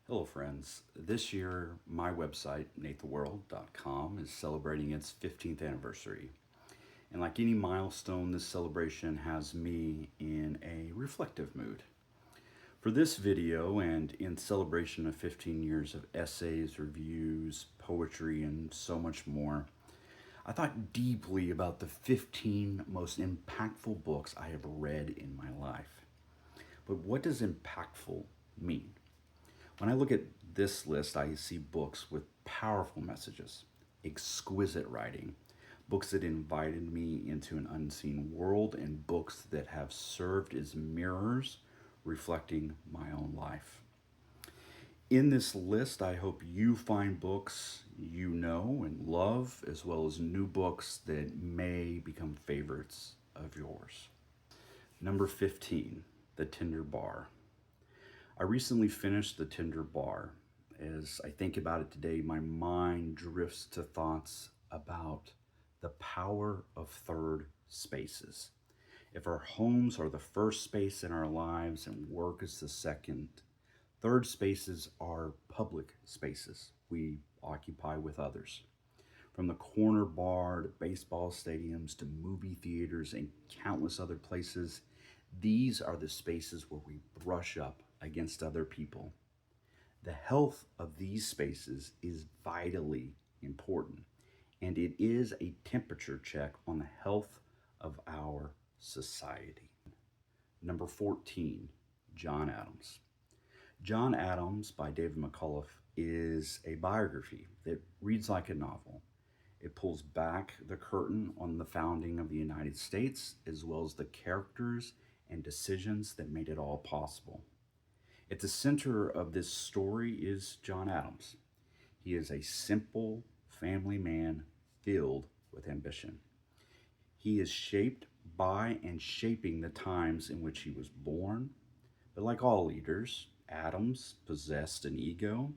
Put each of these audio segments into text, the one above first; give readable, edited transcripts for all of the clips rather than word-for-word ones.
Hello, friends. This year, my website, natetheworld.com, is celebrating its 15th anniversary. And like any milestone, this celebration has me in a reflective mood. For this video, and in celebration of 15 years of essays, reviews, poetry, and so much more, I thought deeply about the 15 most impactful books I have read in my life. But what does impactful mean? When I look at this list, I see books with powerful messages, exquisite writing, books that invited me into an unseen world, and books that have served as mirrors reflecting my own life. In this list, I hope you find books you know and love, as well as new books that may become favorites of yours. Number 15, The Tender Bar. I recently finished The Tender Bar. As I think about it today, my mind drifts to thoughts about the power of third spaces. If our homes are the first space in our lives and work is the second, third spaces are public spaces we occupy with others. From the corner bar to baseball stadiums to movie theaters and countless other places, these are the spaces where we brush up against other people. The health of these spaces is vitally important, and it is a temperature check on the health of our society. Number 14, John Adams. John Adams by David McCullough is a biography that reads like a novel. It pulls back the curtain on the founding of the United States, as well as the characters and decisions that made it all possible. At the center of this story is John Adams. He is a simple family man filled with ambition. He is shaped by and shaping the times in which he was born. But like all leaders, Adams possessed an ego.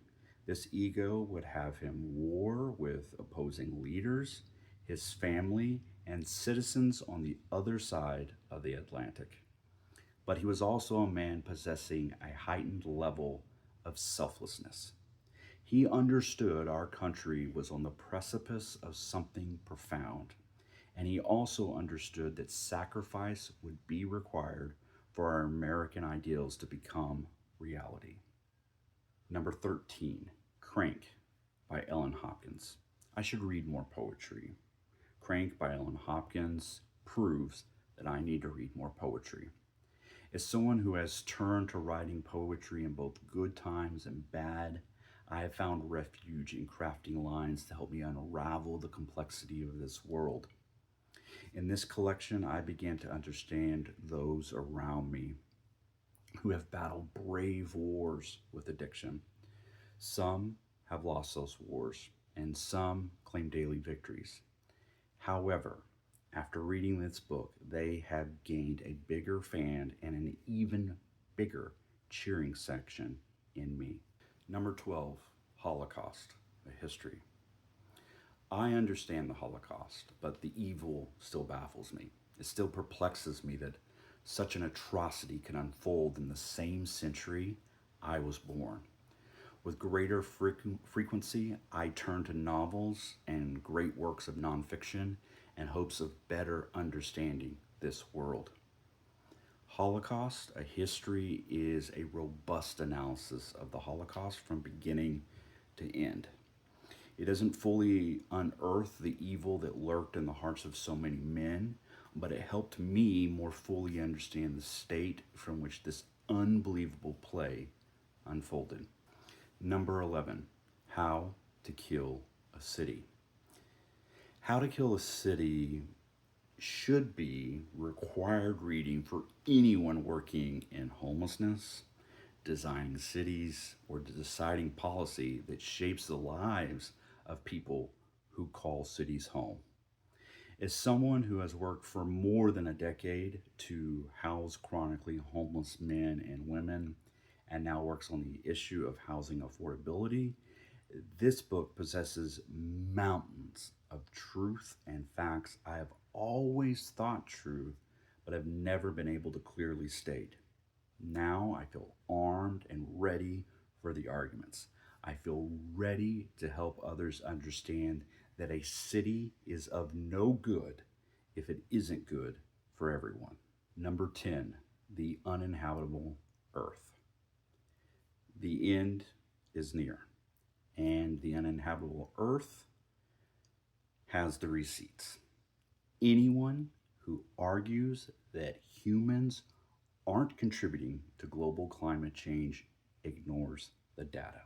This ego would have him war with opposing leaders, his family, and citizens on the other side of the Atlantic. But he was also a man possessing a heightened level of selflessness. He understood our country was on the precipice of something profound, and he also understood that sacrifice would be required for our American ideals to become reality. Number 13, Crank by Ellen Hopkins. I should read more poetry. Crank by Ellen Hopkins proves that I need to read more poetry. As someone who has turned to writing poetry in both good times and bad, I have found refuge in crafting lines to help me unravel the complexity of this world. In this collection, I began to understand those around me who have battled brave wars with addiction. Some have lost those wars, and some claim daily victories. However, after reading this book, they have gained a bigger fan and an even bigger cheering section in me. Number 12, Holocaust, a history. I understand the Holocaust, but the evil still baffles me. It still perplexes me that such an atrocity can unfold in the same century I was born. With greater frequency, I turn to novels and great works of nonfiction in hopes of better understanding this world. Holocaust, a history, is a robust analysis of the Holocaust from beginning to end. It doesn't fully unearth the evil that lurked in the hearts of so many men, but it helped me more fully understand the state from which this unbelievable play unfolded. Number 11, How to Kill a City. How to Kill a City should be required reading for anyone working in homelessness, designing cities, or deciding policy that shapes the lives of people who call cities home. As someone who has worked for more than a decade to house chronically homeless men and women, and now works on the issue of housing affordability, this book possesses mountains of truth and facts I have always thought true, but have never been able to clearly state. Now I feel armed and ready for the arguments. I feel ready to help others understand that a city is of no good if it isn't good for everyone. Number 10, the uninhabitable earth. The end is near, and the uninhabitable earth has the receipts. Anyone who argues that humans aren't contributing to global climate change ignores the data.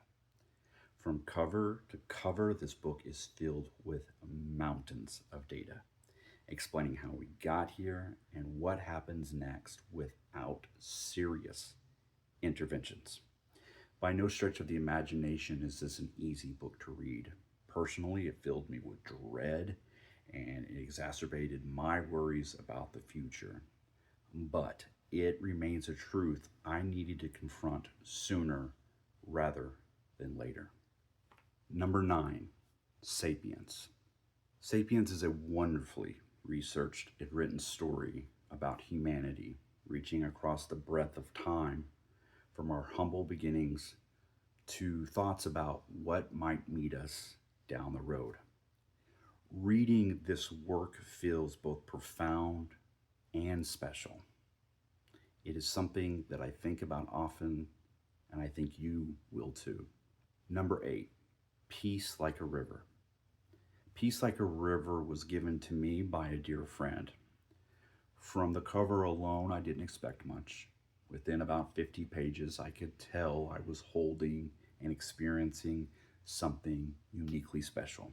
From cover to cover, this book is filled with mountains of data explaining how we got here and what happens next without serious interventions. By no stretch of the imagination is this an easy book to read. Personally, it filled me with dread and it exacerbated my worries about the future. But it remains a truth I needed to confront sooner rather than later. Number 9, Sapiens. Sapiens is a wonderfully researched and written story about humanity reaching across the breadth of time from our humble beginnings to thoughts about what might meet us down the road. Reading this work feels both profound and special. It is something that I think about often, and I think you will too. Number 8, Peace Like a River. Peace Like a River was given to me by a dear friend. From the cover alone, I didn't expect much. Within about 50 pages, I could tell I was holding and experiencing something uniquely special.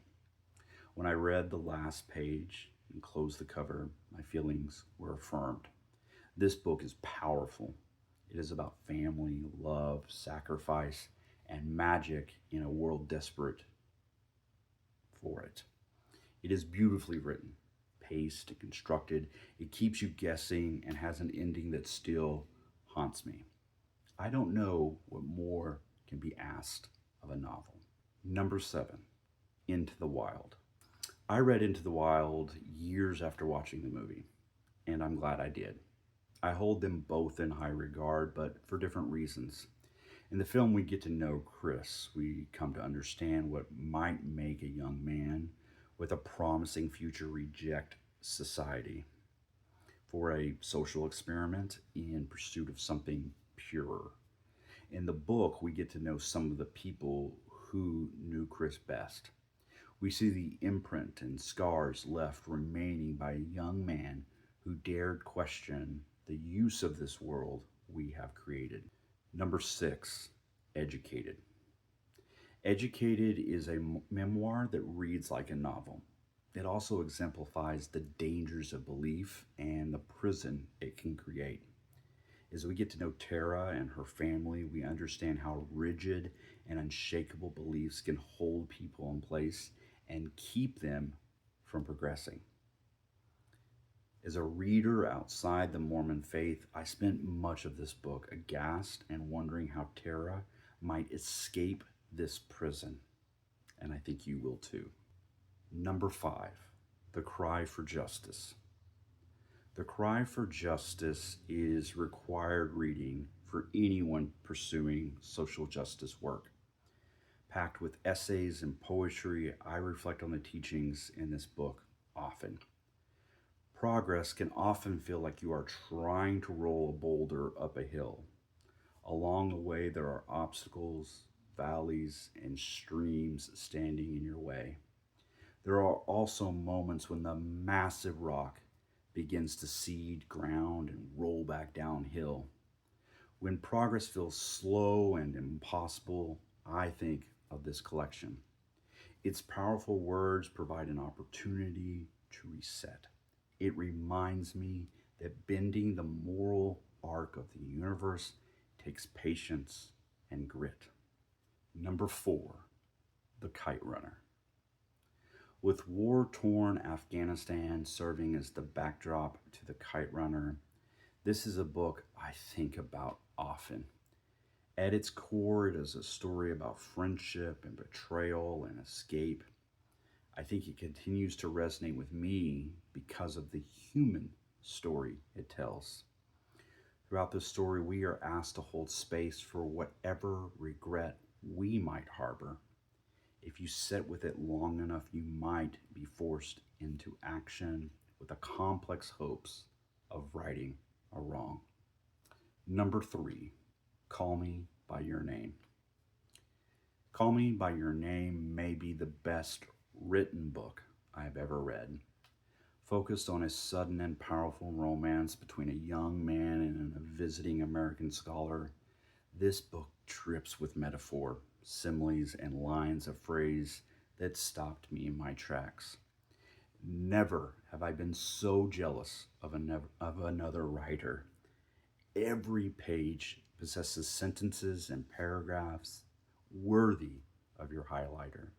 When I read the last page and closed the cover, my feelings were affirmed. This book is powerful. It is about family, love, sacrifice, and magic in a world desperate for it. It is beautifully written, paced and constructed. It keeps you guessing and has an ending that still haunts me. I don't know what more can be asked of a novel. Number 7, Into the Wild. I read Into the Wild years after watching the movie, and I'm glad I did. I hold them both in high regard, but for different reasons. In the film, we get to know Chris. We come to understand what might make a young man with a promising future reject society for a social experiment in pursuit of something purer. In the book, we get to know some of the people who knew Chris best. We see the imprint and scars left remaining by a young man who dared question the use of this world we have created. Number 6, Educated. Educated is a memoir that reads like a novel. It also exemplifies the dangers of belief and the prison it can create. As we get to know Tara and her family, we understand how rigid and unshakable beliefs can hold people in place and keep them from progressing. As a reader outside the Mormon faith, I spent much of this book aghast and wondering how Tara might escape this prison. And I think you will too. Number 5, The Cry for Justice. The Cry for Justice is required reading for anyone pursuing social justice work. Packed with essays and poetry, I reflect on the teachings in this book often. Progress can often feel like you are trying to roll a boulder up a hill. Along the way, there are obstacles, valleys, and streams standing in your way. There are also moments when the massive rock begins to cede ground and roll back downhill. When progress feels slow and impossible, I think of this collection. Its powerful words provide an opportunity to reset. It reminds me that bending the moral arc of the universe takes patience and grit. Number 4, The Kite Runner. With war-torn Afghanistan serving as the backdrop to The Kite Runner, this is a book I think about often. At its core, it is a story about friendship and betrayal and escape. I think it continues to resonate with me because of the human story it tells. Throughout this story, we are asked to hold space for whatever regret we might harbor. If you sit with it long enough, you might be forced into action with the complex hopes of righting a wrong. Number 3, Call Me by Your Name. Call Me by Your Name may be the best written book I have ever read. Focused on a sudden and powerful romance between a young man and a visiting American scholar, this book drips with metaphor, similes, and lines of phrase that stopped me in my tracks. Never have I been so jealous of another writer. Every page possesses sentences and paragraphs worthy of your highlighter.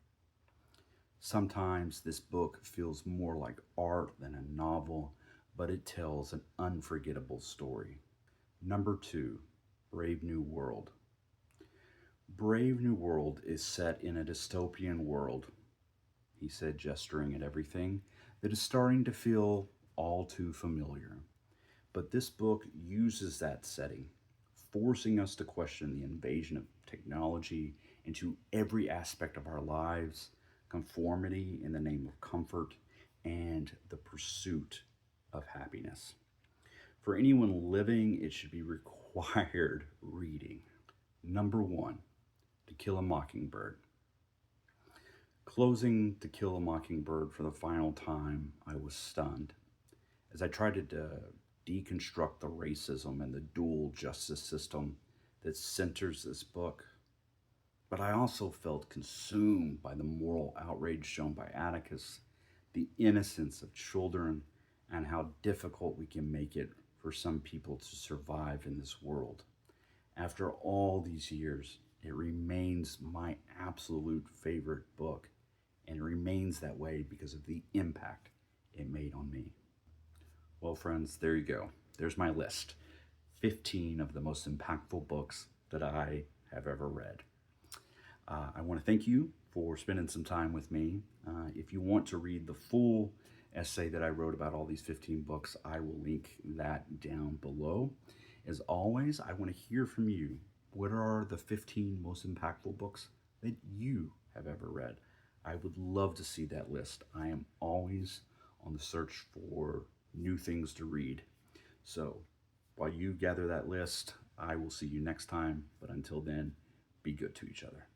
Sometimes this book feels more like art than a novel, but it tells an unforgettable story. Number 2, Brave New World. Brave New World is set in a dystopian world, he said, gesturing at everything that is starting to feel all too familiar. But this book uses that setting, forcing us to question the invasion of technology into every aspect of our lives, conformity in the name of comfort, and the pursuit of happiness. For anyone living, it should be required reading. Number 1, To Kill a Mockingbird. Closing To Kill a Mockingbird for the final time, I was stunned. As I tried to deconstruct the racism and the dual justice system that centers this book, but I also felt consumed by the moral outrage shown by Atticus, the innocence of children, and how difficult we can make it for some people to survive in this world. After all these years, it remains my absolute favorite book, and it remains that way because of the impact it made on me. Well, friends, there you go. There's my list. 15 of the most impactful books that I have ever read. I want to thank you for spending some time with me. If you want to read the full essay that I wrote about all these 15 books, I will link that down below. As always, I want to hear from you. What are the 15 most impactful books that you have ever read? I would love to see that list. I am always on the search for new things to read. So while you gather that list, I will see you next time. But until then, be good to each other.